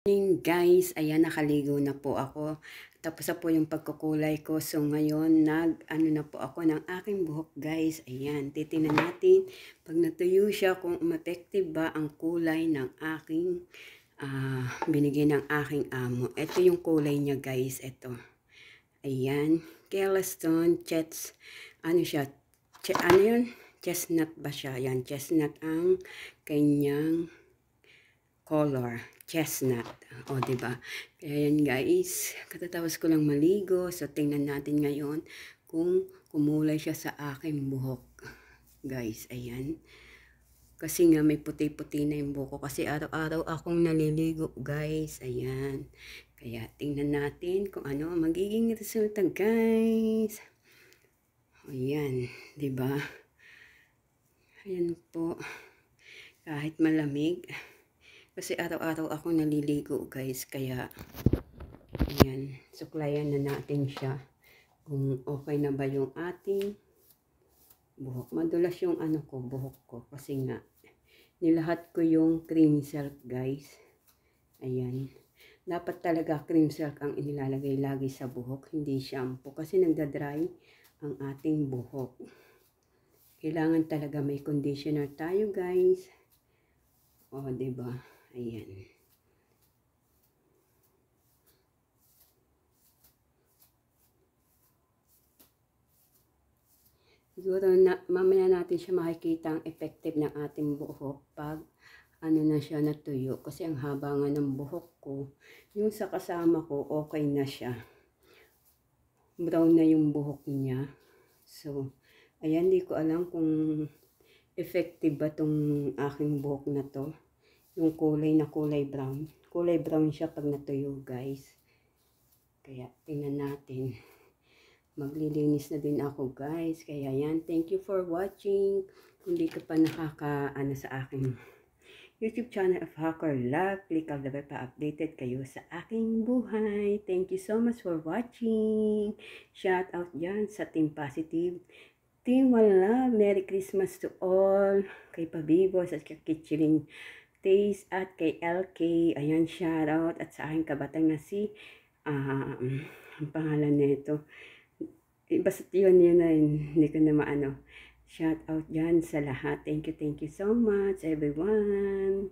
Morning guys, ayan nakaligo na po ako. Tapos na po yung pagkukulay ko. So ngayon ano na po ako ng aking buhok guys. Ayan, titingnan natin pag natuyo siya kung effective ba ang kulay ng aking binigay ng aking amo. Ito yung kulay niya guys, ito. Ayan, Kelestone Chets, ano siya? Ano yun? Chestnut ba siya? Ayan, chestnut ang kanyang color, chestnut. O, diba? Kaya yan guys, katatapos ko lang maligo. So, tingnan natin ngayon kung kumulay siya sa aking buhok. Guys, ayan. Kasi nga may puti-puti na yung buhok ko. Kasi araw-araw akong naliligo guys. Ayan. Kaya tingnan natin kung ano ang magiging resulta guys. Ayan, diba? Ayan po. Kahit malamig. Kasi araw-araw ako naliligo guys, kaya ayan, suklayan na natin siya kung okay na ba yung ating buhok. Madulas yung buhok ko kasi nga nilahat ko yung cream silk guys. Ayan, dapat talaga cream silk ang inilalagay lagi sa buhok, hindi shampoo kasi nagda-dry ang ating buhok. Kailangan talaga may conditioner tayo guys. O, diba? Ayan. Siguro mamaya natin siya makikita ang effective ng ating buhok pag na siya natuyo. Kasi ang haba nga ng buhok ko. Yung sa kasama ko, okay na siya. Brown na yung buhok niya. So, ayan, di ko alam kung effective ba tong aking buhok na to. Yung kulay na kulay brown. Kulay brown siya pag natuyo guys. Kaya tingnan natin. Maglilinis na din ako guys. Kaya yan, thank you for watching. Kung di ka pa nakaka-ano sa aking YouTube channel of Hacker Love, click on the bell para updated kayo sa aking buhay. Thank you so much for watching. Shout out dyan sa Team Positive, Team One Love. Merry Christmas to all. Kay Pabibos at kay Kitchiling Taste at kay LK. Ayan, shout out. At sa aking kabatang na si ang pangalan nito. Basta yun na yun. Hindi ko na maano. Shout out dyan sa lahat. Thank you so much everyone.